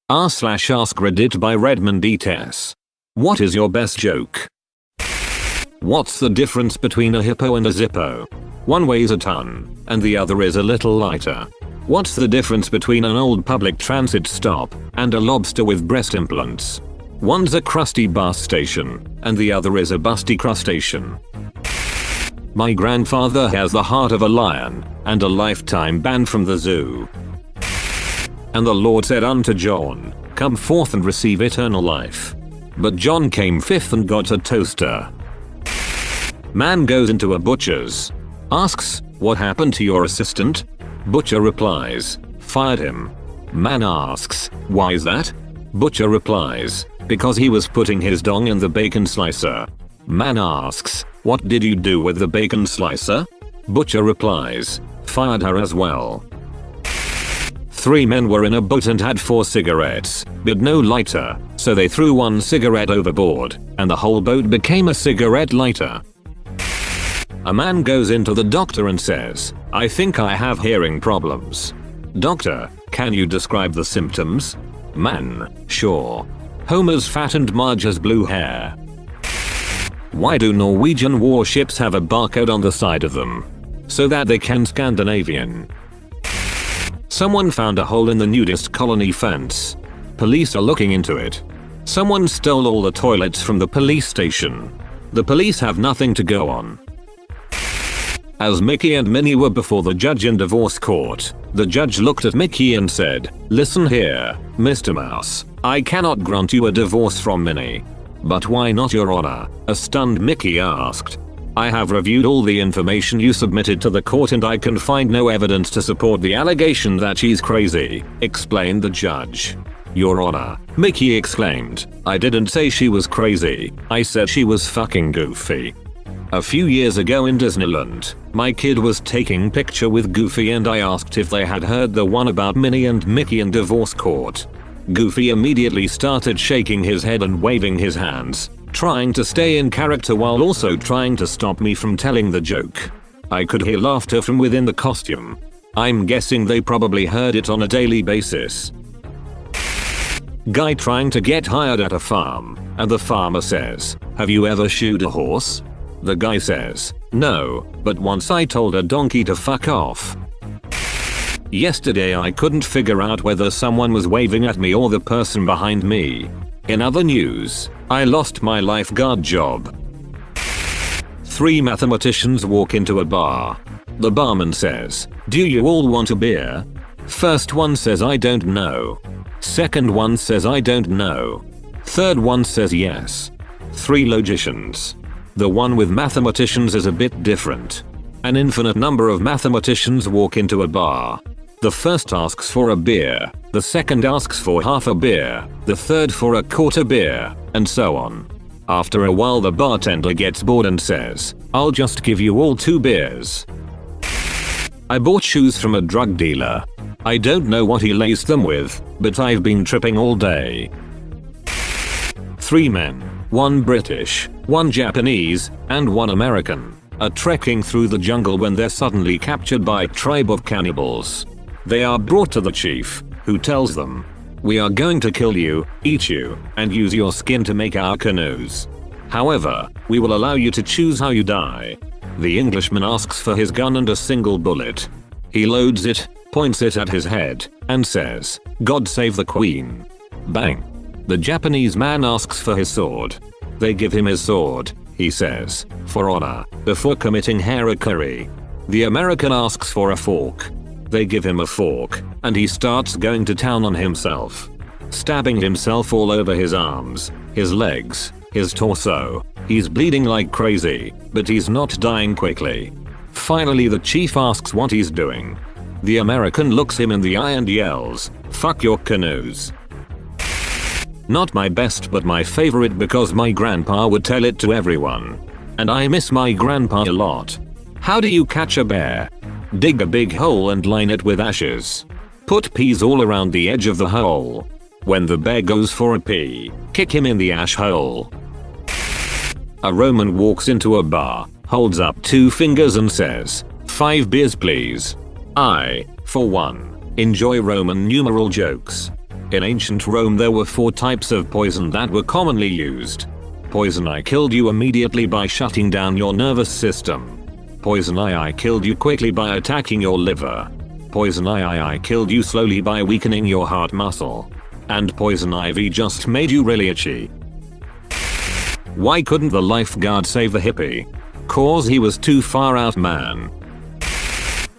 r/AskReddit by Redmond ETS. What is your best joke? What's the difference between a hippo and a zippo? One weighs a ton, and the other is a little lighter. What's the difference between an old public transit stop and a lobster with breast implants? One's a crusty bus station, and the other is a busty crustacean. My grandfather has the heart of a lion, and a lifetime ban from the zoo. And the Lord said unto John, Come forth and receive eternal life. But John came fifth and got a toaster. Man goes into a butcher's. Asks, What happened to your assistant? Butcher replies, Fired him. Man asks, Why is that? Butcher replies, Because he was putting his dong in the bacon slicer. Man asks, What did you do with the bacon slicer? Butcher replies, Fired her as well. 3 men were in a boat and had 4 cigarettes, but no lighter, so they threw 1 cigarette overboard, and the whole boat became a cigarette lighter. A man goes into the doctor and says, I think I have hearing problems. Doctor, can you describe the symptoms? Man, sure. Homer's fat and Marge has blue hair. Why do Norwegian warships have a barcode on the side of them? So that they can Scandinavian. Someone found a hole in the nudist colony fence. Police are looking into it. Someone stole all the toilets from the police station. The police have nothing to go on. As Mickey and Minnie were before the judge in divorce court, the judge looked at Mickey and said, Listen here, Mr. Mouse, I cannot grant you a divorce from Minnie. But why not, Your Honor? A stunned Mickey asked. I have reviewed all the information you submitted to the court and I can find no evidence to support the allegation that she's crazy, explained the judge. Your Honor, Mickey exclaimed, I didn't say she was crazy, I said she was fucking goofy. A few years ago in Disneyland, my kid was taking picture with Goofy and I asked if they had heard the one about Minnie and Mickey in divorce court. Goofy immediately started shaking his head and waving his hands, trying to stay in character while also trying to stop me from telling the joke. I could hear laughter from within the costume. I'm guessing they probably heard it on a daily basis. Guy trying to get hired at a farm, and the farmer says, Have you ever shoed a horse? The guy says, No, but once I told a donkey to fuck off. Yesterday I couldn't figure out whether someone was waving at me or the person behind me. In other news, I lost my lifeguard job. 3 mathematicians walk into a bar. The barman says, Do you all want a beer? First one says I don't know. Second one says I don't know. Third one says yes. 3 logicians. The one with mathematicians is a bit different. An infinite number of mathematicians walk into a bar. The first asks for a beer, the second asks for half a beer, the third for a quarter beer, and so on. After a while the bartender gets bored and says, I'll just give you all 2 beers. I bought shoes from a drug dealer. I don't know what he laced them with, but I've been tripping all day. 3 men, 1 British, 1 Japanese, and 1 American, are trekking through the jungle when they're suddenly captured by a tribe of cannibals. They are brought to the chief, who tells them, We are going to kill you, eat you, and use your skin to make our canoes. However, we will allow you to choose how you die. The Englishman asks for his gun and a single bullet. He loads it, points it at his head, and says, God save the Queen. Bang. The Japanese man asks for his sword. They give him his sword, he says, for honor, before committing harakiri. The American asks for a fork. They give him a fork, and he starts going to town on himself. Stabbing himself all over his arms, his legs, his torso. He's bleeding like crazy, but he's not dying quickly. Finally the chief asks what he's doing. The American looks him in the eye and yells, Fuck your canoes. Not my best but my favorite because my grandpa would tell it to everyone. And I miss my grandpa a lot. How do you catch a bear? Dig a big hole and line it with ashes. Put peas all around the edge of the hole. When the bear goes for a pee, kick him in the ash hole. A Roman walks into a bar, holds up 2 fingers and says, 5 beers please. I, for one, enjoy Roman numeral jokes. In ancient Rome there were 4 types of poison that were commonly used. Poison I killed you immediately by shutting down your nervous system. Poison I killed you quickly by attacking your liver. Poison I killed you slowly by weakening your heart muscle. And poison IV just made you really itchy. Why couldn't the lifeguard save the hippie? Cause he was too far out, man.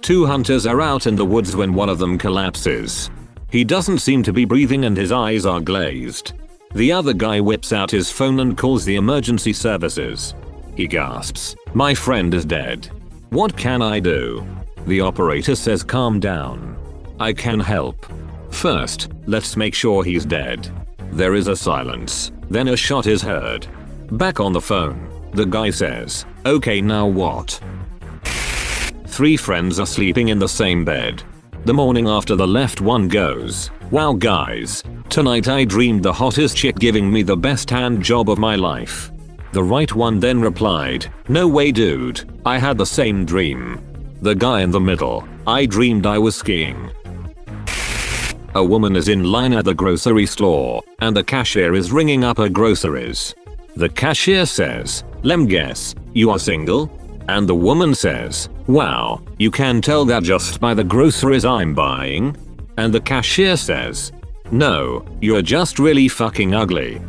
2 hunters are out in the woods when one of them collapses. He doesn't seem to be breathing and his eyes are glazed. The other guy whips out his phone and calls the emergency services. He gasps, "My friend is dead. What can I do?" The operator says, "Calm down. I can help. First, let's make sure he's dead." There is a silence, then a shot is heard. Back on the phone, the guy says, "Okay, now what?" 3 friends are sleeping in the same bed. The morning after the left one goes, "Wow guys, tonight I dreamed the hottest chick giving me the best hand job of my life." The right one then replied, "No way dude, I had the same dream." The guy in the middle, "I dreamed I was skiing." A woman is in line at the grocery store, and the cashier is ringing up her groceries. The cashier says, "Lem guess, you are single?" And the woman says, "Wow, you can tell that just by the groceries I'm buying." And the cashier says, "No, you're just really fucking ugly."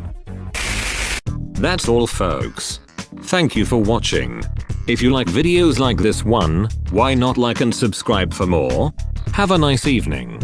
That's all folks. Thank you for watching. If you like videos like this one, why not like and subscribe for more? Have a nice evening.